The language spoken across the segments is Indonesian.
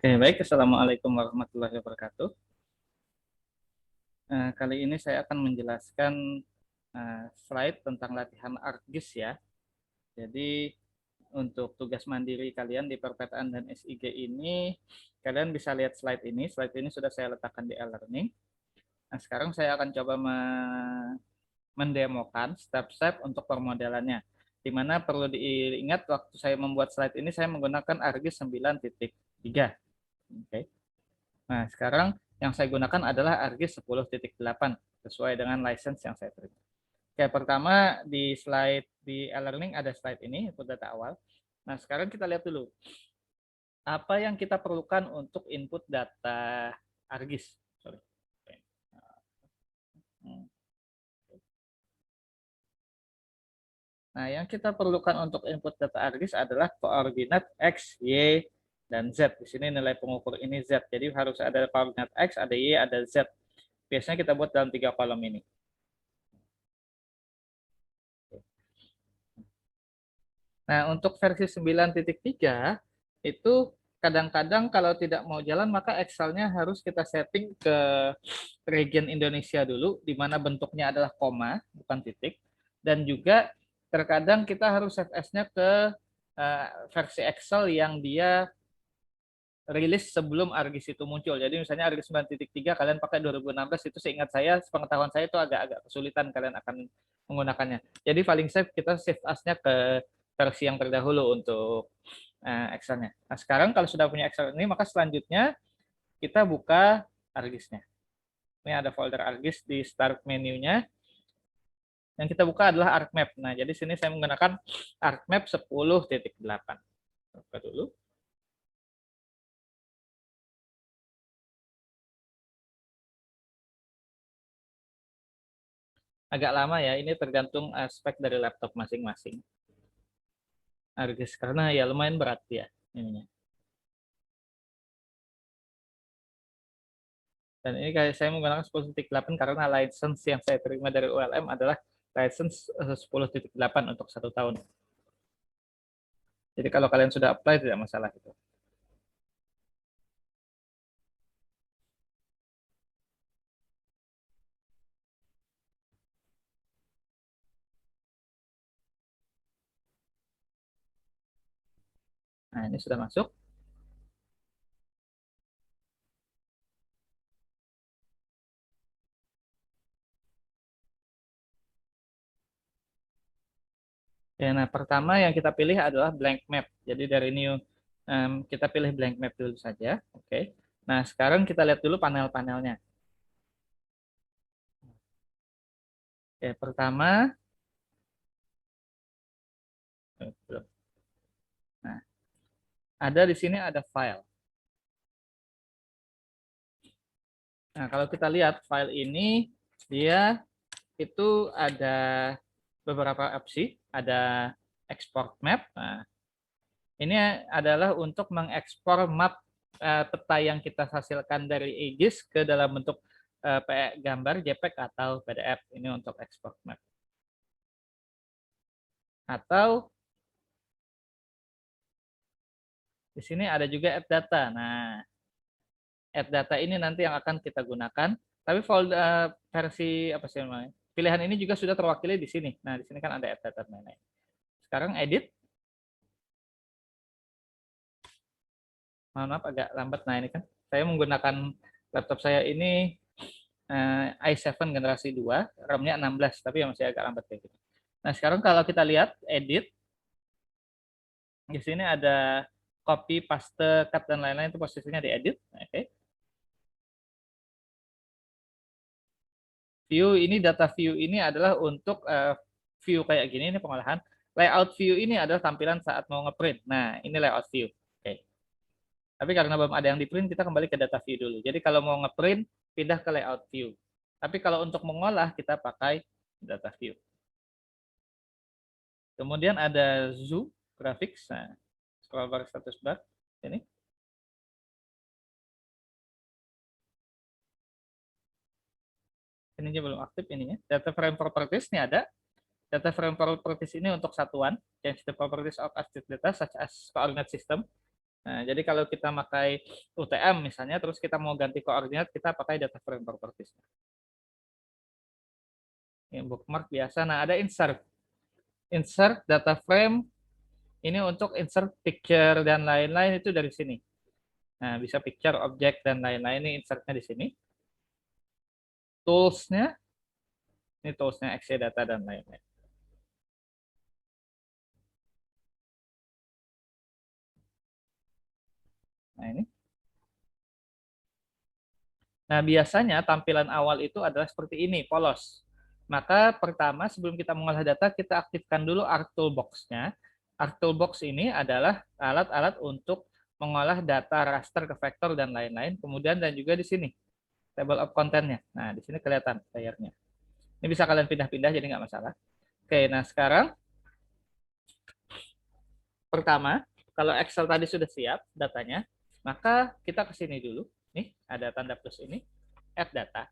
Oke, baik. Assalamualaikum warahmatullahi wabarakatuh. Kali ini saya akan menjelaskan slide tentang latihan ArcGIS ya. Jadi untuk tugas mandiri kalian di perpetaan dan SIG ini, kalian bisa lihat slide ini. Slide ini sudah saya letakkan di e-learning. Nah, sekarang saya akan coba mendemokan step-step untuk permodelannya. Di mana perlu diingat waktu saya membuat slide ini, saya menggunakan ArcGIS 9.3. Oke. Nah, sekarang yang saya gunakan adalah ArcGIS 10.8 sesuai dengan license yang saya terima. Oke, pertama di slide di e-learning ada slide ini, input data awal. Nah, sekarang kita lihat dulu apa yang kita perlukan untuk input data ArcGIS. Sorry. Nah, yang kita perlukan untuk input data ArcGIS adalah koordinat X, Y, dan Z. Di sini nilai pengukur ini Z. Jadi harus ada koordinat X, ada Y, ada Z. Biasanya kita buat dalam 3 kolom ini. Nah, untuk versi 9.3 itu kadang-kadang kalau tidak mau jalan maka Excel-nya harus kita setting ke region Indonesia dulu, di mana bentuknya adalah koma, bukan titik. Dan juga terkadang kita harus save as-nya ke versi Excel yang dia rilis sebelum ArcGIS itu muncul. Jadi misalnya ArcGIS 9.3 kalian pakai 2016, itu seingat saya, sepengetahuan saya itu agak-agak kesulitan kalian akan menggunakannya. Jadi paling safe kita save as-nya ke versi yang terdahulu untuk Excel-nya. Nah, sekarang kalau sudah punya Excel ini, maka selanjutnya kita buka ArcGIS-nya. Ini ada folder ArcGIS di start menu-nya. Yang kita buka adalah ArcMap. Nah, jadi sini saya menggunakan ArcMap 10.8. Buka dulu. Agak lama ya, ini tergantung aspek dari laptop masing-masing. ArcGIS karena ya lumayan berat ya ininya. Dan ini kayak saya menggunakan 10.8 karena license yang saya terima dari ULM adalah license 10.8 untuk 1 tahun. Jadi kalau kalian sudah apply tidak masalah itu. Nah, ini sudah masuk. Ya, nah, pertama yang kita pilih adalah blank map. Jadi dari new kita pilih blank map dulu saja. Oke. Nah, sekarang kita lihat dulu panel-panelnya. Oke, pertama Nah, ada di sini ada file. Nah, kalau kita lihat file ini dia itu ada beberapa opsi, ada export map. Nah, ini adalah untuk mengekspor map peta yang kita hasilkan dari ArcGIS ke dalam bentuk gambar JPEG atau PDF. Ini untuk export map. Atau di sini ada juga add data. Nah, add data ini nanti yang akan kita gunakan. Tapi folder versi apa sih namanya? Pilihan ini juga sudah terwakili di sini. Nah, di sini kan ada add data. Sekarang edit. Mohon maaf agak lambat. Nah, ini kan saya menggunakan laptop saya ini i7 generasi 2, RAM-nya 16, tapi ya masih agak lambat kayak gitu. Nah, sekarang kalau kita lihat edit, di sini ada copy, paste, cut, dan lain-lain, itu posisinya di edit. Oke. View ini, data view ini adalah untuk view kayak gini, ini pengolahan. Layout view ini adalah tampilan saat mau ngeprint. Nah, ini layout view. Oke. Tapi karena belum ada yang di print, kita kembali ke data view dulu. Jadi kalau mau ngeprint, pindah ke layout view. Tapi kalau untuk mengolah, kita pakai data view. Kemudian ada zoo, graphics. Nah, scroll bar, status bar. Ini. Ininya belum aktif ininya. Data frame properties ini ada. Data frame properties ini untuk satuan. Change the properties of object data such as coordinate system. Nah, jadi kalau kita pakai UTM misalnya, terus kita mau ganti koordinat, kita pakai data frame properties. Ini bookmark biasa. Nah, ada insert. Insert data frame, ini untuk insert picture dan lain-lain itu dari sini. Nah, bisa picture, object, dan lain-lain. Ini insertnya di sini. Tools-nya, ini tools-nya Exadata dan lain-lain. Nah, ini. Nah, biasanya tampilan awal itu adalah seperti ini, polos. Maka pertama, sebelum kita mengolah data, kita aktifkan dulu ARC Toolbox-nya. ARC Toolbox ini adalah alat-alat untuk mengolah data raster ke vektor dan lain-lain. Kemudian dan juga di sini, table of content-nya. Nah, di sini kelihatan layarnya. Ini bisa kalian pindah-pindah, jadi nggak masalah. Oke, nah sekarang pertama, kalau Excel tadi sudah siap datanya, maka kita ke sini dulu. Nih, ada tanda plus ini, add data.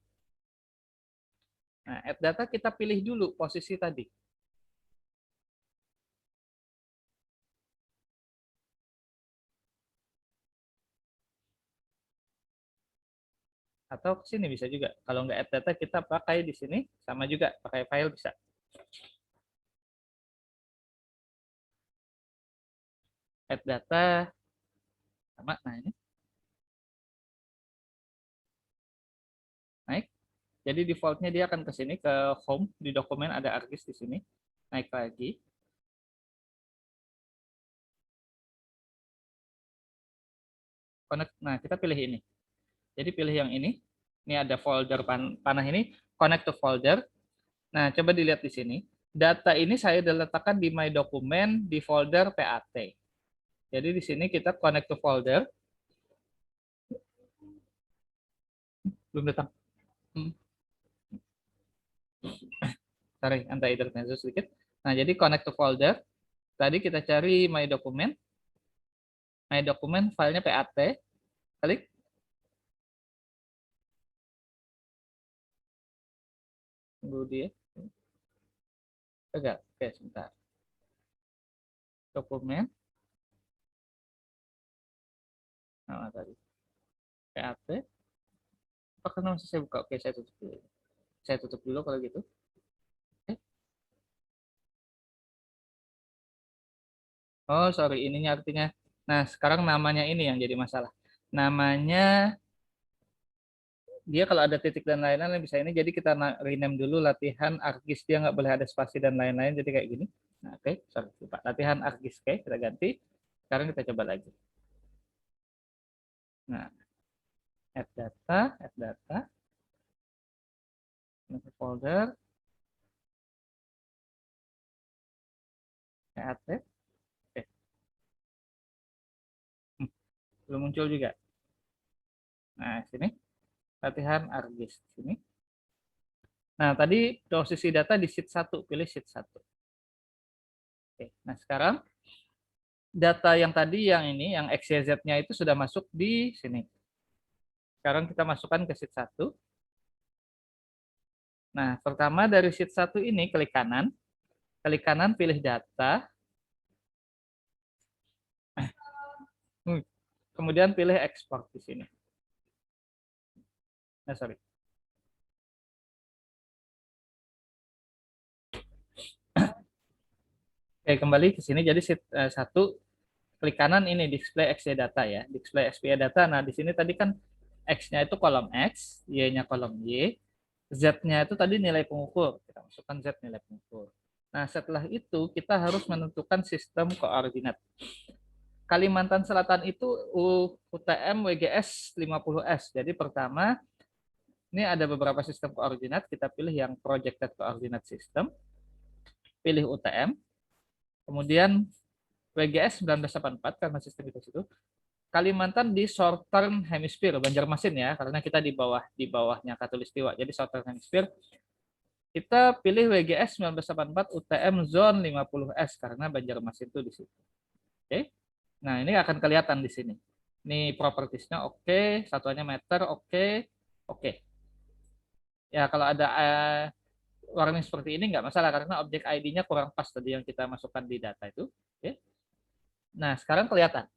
Nah, add data kita pilih dulu posisi tadi. Atau ke sini bisa juga. Kalau nggak add data, kita pakai di sini, sama juga, pakai file bisa. Add data, sama, nah ini. Naik. Jadi defaultnya dia akan ke sini, ke home, di dokumen ada ArcGIS di sini. Naik lagi. Connect, nah kita pilih ini. Jadi pilih yang ini. Ini ada folder panah ini, connect to folder. Nah, coba dilihat di sini. Data ini saya letakkan di My Document di folder PAT. Jadi di sini kita connect to folder. Belum datang. Sorry, anti intermezzo sedikit. Nah, jadi connect to folder. Tadi kita cari My Document. My Document filenya PAT. Klik. Tunggu dia. Enggak. Oke, sebentar. Dokumen. Nah, tadi. PAT. Apakah masih saya buka? Oke, saya tutup dulu. Saya tutup dulu kalau gitu. Oke. Oh, sorry. Ininya artinya. Nah, sekarang namanya ini yang jadi masalah. Namanya dia kalau ada titik dan lain-lain bisa ini. Jadi kita rename dulu latihan ArcGIS. Dia nggak boleh ada spasi dan lain-lain. Jadi kayak gini. Nah, oke. Sorry, lupa. Latihan ArcGIS. Oke, kita ganti. Sekarang kita coba lagi. Nah, add data, folder, add, oke. Belum muncul juga. Nah, sini latihan ArcGIS sini. Nah, tadi posisi data di sheet 1, pilih sheet 1. Oke, nah sekarang data yang tadi yang ini, yang XYZ-nya itu sudah masuk di sini. Sekarang kita masukkan ke sheet 1. Nah, pertama dari sheet 1 ini klik kanan pilih data, kemudian pilih export di sini. Nah, sorry. Oke, kembali ke sini. Jadi sheet 1, klik kanan ini display XY data ya, display XY data. Nah, di sini tadi kan X-nya itu kolom X, Y-nya kolom Y, Z-nya itu tadi nilai pengukur. Kita masukkan Z nilai pengukur. Nah, setelah itu kita harus menentukan sistem koordinat. Kalimantan Selatan itu UTM WGS 50S. Jadi pertama, ini ada beberapa sistem koordinat. Kita pilih yang Projected Coordinate System. Pilih UTM. Kemudian WGS 1984 karena sistem itu situ. Kalimantan di Southern Hemisphere, Banjarmasin ya, karena kita di bawahnya Katulistiwa. Jadi Southern Hemisphere. Kita pilih WGS 1984 UTM Zone 50S karena Banjarmasin itu di situ. Oke. Nah, ini akan kelihatan di sini. Ini propertiesnya oke, satuannya meter oke, oke. Ya, kalau ada warning seperti ini nggak masalah karena objek ID-nya kurang pas tadi yang kita masukkan di data itu. Oke. Nah, sekarang kelihatan.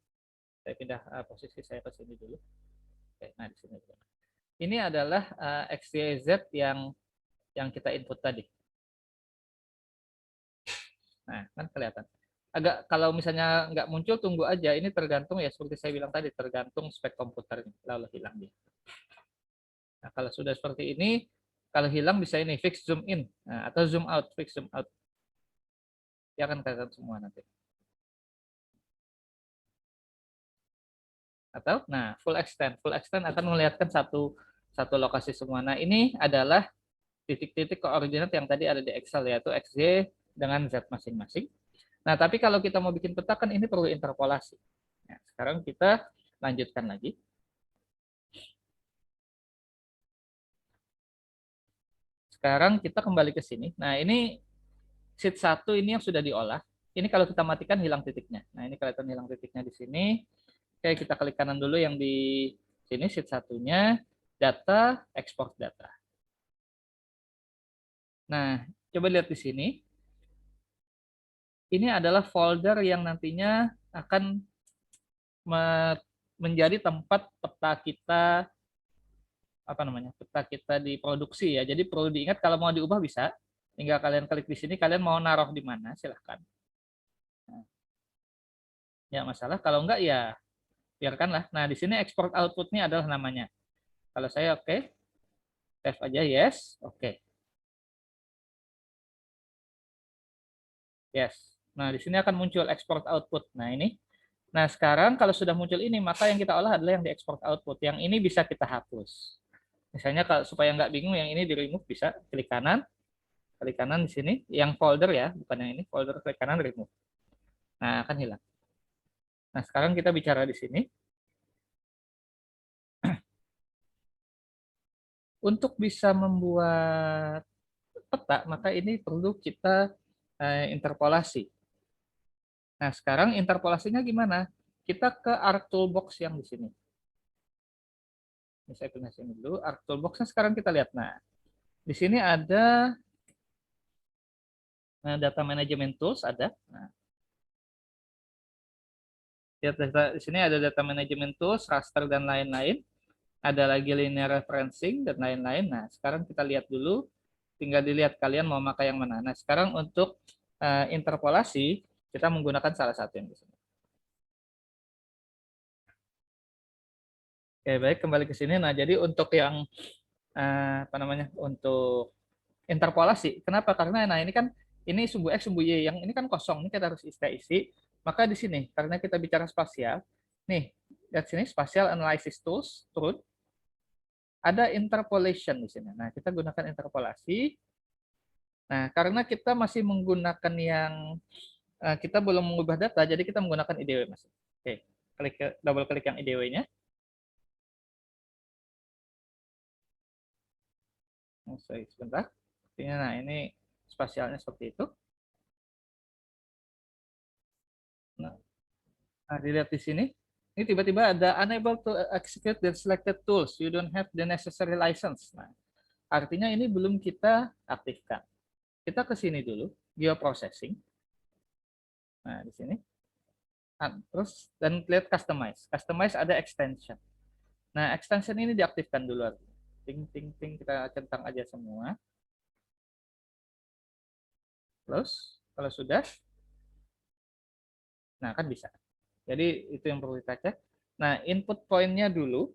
Saya pindah posisi saya ke sini dulu. Oke, nah di sini. Ini adalah X, Y, Z yang kita input tadi. Nah, kan kelihatan. Agak kalau misalnya nggak muncul, tunggu aja. Ini tergantung ya, seperti saya bilang tadi, tergantung spek komputernya. Lalu hilang dia. Nah, kalau sudah seperti ini, kalau hilang bisa ini, fix zoom in. Nah, atau zoom out, fix zoom out. Ya akan kelihatan semua nanti. Atau, nah, full extend. Full extend akan melihatkan satu lokasi semua. Nah, ini adalah titik-titik koordinat yang tadi ada di Excel, yaitu XY dengan Z masing-masing. Nah, tapi kalau kita mau bikin peta kan ini perlu interpolasi. Nah, sekarang kita lanjutkan lagi. Sekarang kita kembali ke sini. Nah, ini sheet 1 ini yang sudah diolah. Ini kalau kita matikan hilang titiknya. Nah, ini kelihatan hilang titiknya di sini. Oke, kita klik kanan dulu yang di sini sheet 1-nya, data, export data. Nah, coba lihat di sini. Ini adalah folder yang nantinya akan menjadi tempat peta kita, apa namanya, peta kita diproduksi ya. Jadi perlu diingat kalau mau diubah bisa, tinggal kalian klik di sini, kalian mau naruh di mana silahkan. Nah, ya masalah kalau enggak ya biarkanlah. Nah di sini export outputnya adalah namanya. Kalau saya oke, save aja yes, oke, yes. Nah di sini akan muncul export output. Nah ini. Nah sekarang kalau sudah muncul ini, maka yang kita olah adalah yang di export output. Yang ini bisa kita hapus. Misalnya kalau supaya nggak bingung, yang ini di remove bisa klik kanan di sini, yang folder ya, bukan yang ini, folder klik kanan remove. Nah, akan hilang. Nah, sekarang kita bicara di sini. Untuk bisa membuat peta, maka ini perlu kita interpolasi. Nah, sekarang interpolasinya gimana? Kita ke Arc Toolbox yang di sini. Ini saya pindah sini dulu. Arc Toolbox-nya sekarang kita lihat. Nah, di sini ada data management tools ada. Nah, di sini ada data management tools, raster dan lain-lain. Ada lagi linear referencing dan lain-lain. Nah, sekarang kita lihat dulu. Tinggal dilihat kalian mau pakai yang mana. Nah, sekarang untuk interpolasi kita menggunakan salah satu yang di sini. Oke, baik, kembali ke sini. Nah, jadi untuk yang apa namanya? Untuk interpolasi, kenapa? Karena nah ini kan ini sumbu X, sumbu Y, yang ini kan kosong, ini kita harus isi. Maka di sini karena kita bicara spasial, nih, lihat sini spatial analysis tools, turun. Ada interpolation di sini. Nah, kita gunakan interpolasi. Nah, karena kita masih menggunakan yang kita belum mengubah data, jadi kita menggunakan IDW Mas. Oke, double klik yang IDW-nya. Sebentar. Nah, ini spasialnya seperti itu. Nah, dilihat di sini. Ini tiba-tiba ada unable to execute the selected tools. You don't have the necessary license. Nah, artinya ini belum kita aktifkan. Kita ke sini dulu, geoprocessing. Nah, di sini. Terus dan lihat customize. Customize ada extension. Nah, extension ini diaktifkan dulu. Ting ting ting kita centang aja semua. Terus kalau sudah, nah kan bisa. Jadi itu yang perlu kita cek. Nah, input point-nya dulu.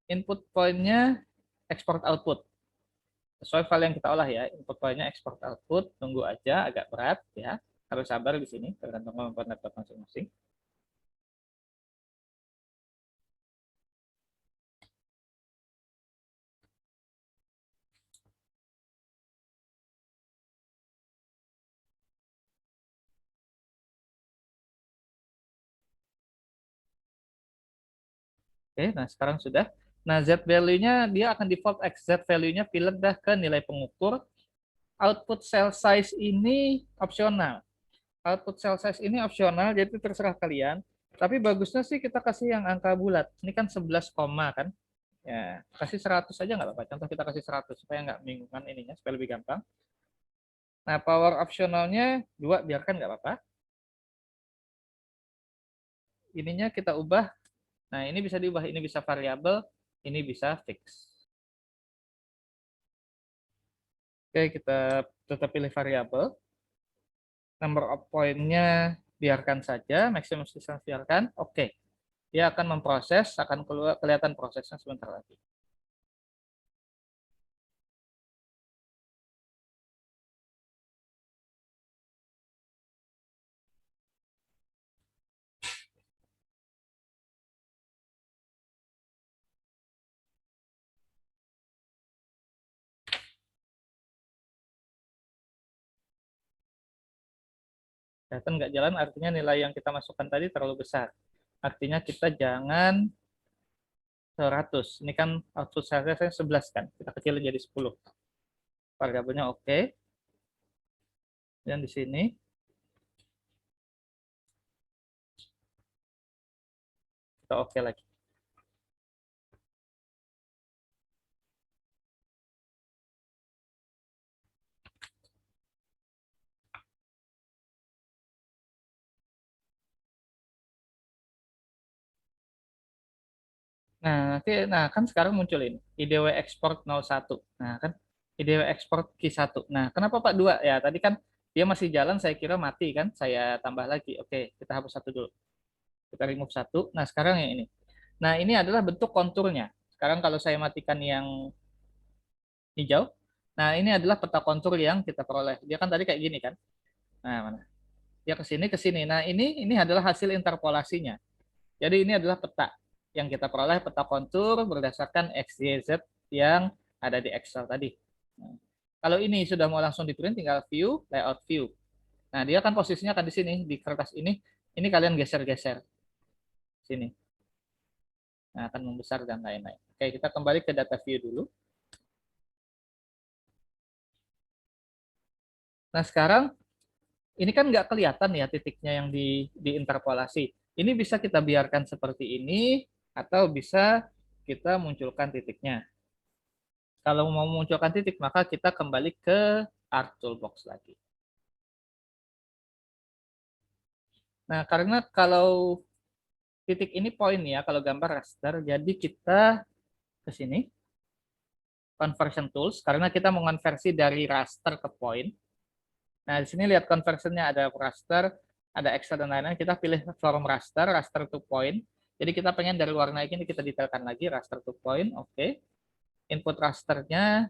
Input point-nya export output. Sesuai file yang kita olah ya. Input point-nya export output. Tunggu aja, agak berat ya. Harus sabar di sini, tergantung kemampuan laptop masing-masing. Oke, nah sekarang sudah. Nah, Z value-nya dia akan default X. Z value-nya pindah ke nilai pengukur. Output cell size ini opsional. Output cell size ini opsional, jadi terserah kalian. Tapi bagusnya sih kita kasih yang angka bulat. Ini kan 11, kan. Ya, kasih 100 aja nggak apa-apa. Contoh kita kasih 100 supaya nggak membingungkan ininya, supaya lebih gampang. Nah, power opsionalnya 2, biarkan nggak apa-apa. ininya kita ubah. Nah, ini bisa diubah, ini bisa variabel, ini bisa fix. Oke, kita tetap pilih variabel. Number of point-nya biarkan saja, maximum distance biarkan. Oke. Dia akan memproses, akan keluar kelihatan prosesnya sebentar lagi. Kelihatan nggak jalan, artinya nilai yang kita masukkan tadi terlalu besar. Artinya kita jangan 100. Ini kan output saya 11 kan. Kita kecilin jadi 10. Variabelnya oke. Dan di sini kita oke lagi. Nah, kan sekarang muncul ini IDW export 01. Nah, kan IDW export Q1. Nah, kenapa Pak 2? Ya, tadi kan dia masih jalan, saya kira mati kan. Saya tambah lagi. Oke, kita hapus satu dulu. Kita remove satu. Nah, sekarang yang ini. Nah, ini adalah bentuk konturnya. Sekarang kalau saya matikan yang hijau, nah ini adalah peta kontur yang kita peroleh. Dia kan tadi kayak gini kan. Nah, mana? Dia ke sini. Nah, ini adalah hasil interpolasinya. Jadi ini adalah peta yang kita peroleh, peta kontur berdasarkan X, Y, Z yang ada di Excel tadi. Nah, kalau ini sudah mau langsung di print, tinggal view, layout view. Nah, dia kan posisinya akan di sini, di kertas ini. Ini kalian geser-geser sini. Nah, akan membesar dan lain-lain. Oke, kita kembali ke data view dulu. Nah, sekarang ini kan nggak kelihatan ya titiknya yang diinterpolasi. Ini bisa kita biarkan seperti ini, atau bisa kita munculkan titiknya. Kalau mau memunculkan titik, maka kita kembali ke Art Toolbox lagi. Nah, karena kalau titik ini poin ya, kalau gambar raster, jadi kita ke sini, Conversion Tools, karena kita mengonversi dari raster ke poin. Nah, di sini lihat conversionnya ada raster, ada Excel dan lain-lain. Kita pilih form raster, raster to point. Jadi kita pengen dari warna ini kita detailkan lagi, raster to point, oke. Input rasternya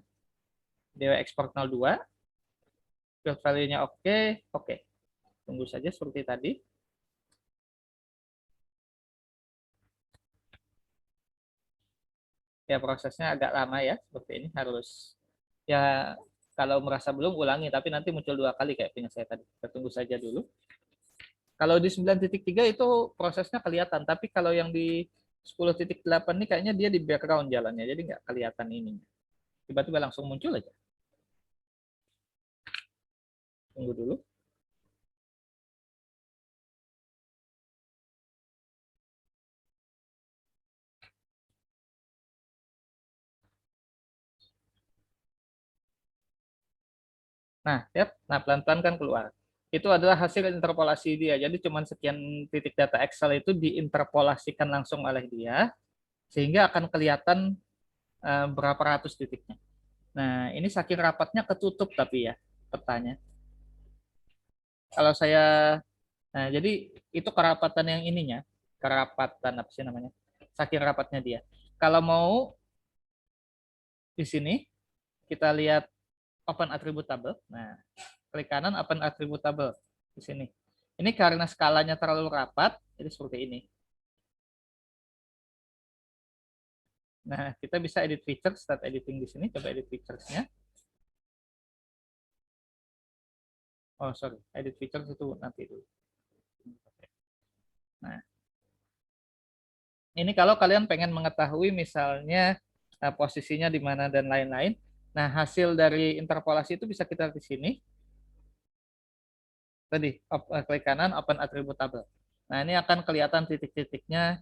DW Export 02, field value-nya oke, oke. Tunggu saja seperti tadi. Ya prosesnya agak lama ya, seperti ini harus ya kalau merasa belum ulangi, tapi nanti muncul 2 kali kayak punya saya tadi. Kita tunggu saja dulu. Kalau di 9.3 itu prosesnya kelihatan, tapi kalau yang di 10.8 ini kayaknya dia di background jalannya, jadi nggak kelihatan ini. Tiba-tiba langsung muncul aja. Tunggu dulu. Nah, ya, nah pelan-pelan kan keluar. Itu adalah hasil interpolasi dia. Jadi cuma sekian titik data Excel itu diinterpolasikan langsung oleh dia, sehingga akan kelihatan berapa ratus titiknya. Nah, ini saking rapatnya ketutup tapi ya petanya. Kalau saya, nah jadi itu kerapatan yang ininya, kerapatan apa sih namanya? Saking rapatnya dia. Kalau mau di sini kita lihat open attributable. Nah, klik kanan open attributable di sini. Ini karena skalanya terlalu rapat, jadi seperti ini. Nah, kita bisa edit features, start editing di sini, coba edit features-nya. Oh, sorry, edit features itu nanti dulu. Nah, ini kalau kalian pengen mengetahui misalnya posisinya di mana dan lain-lain. Nah, hasil dari interpolasi itu bisa kita di sini. Tadi, klik kanan, open attributable. Nah, ini akan kelihatan titik-titiknya,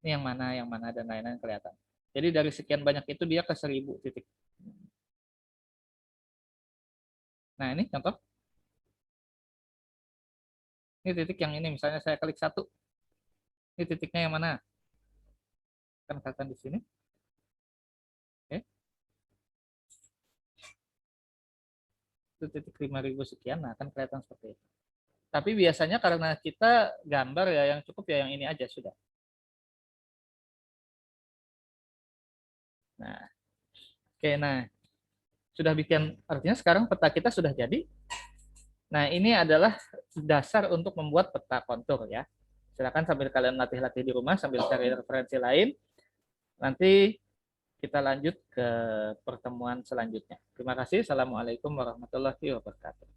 ini yang mana, dan lain-lain kelihatan. Jadi dari sekian banyak itu dia ke 1000 titik. Nah, ini contoh. Ini titik yang ini, misalnya saya klik satu. Ini titiknya yang mana? Kan kelihatan di sini. Oke. Itu titik 5.000 sekian, nah akan kelihatan seperti itu. Tapi biasanya karena kita gambar ya, yang cukup ya yang ini aja sudah. Nah, oke, nah sudah bikin, artinya sekarang peta kita sudah jadi. Nah, ini adalah dasar untuk membuat peta kontur ya. Silakan sambil kalian latih-latih di rumah sambil cari referensi lain. Nanti kita lanjut ke pertemuan selanjutnya. Terima kasih. Assalamualaikum warahmatullahi wabarakatuh.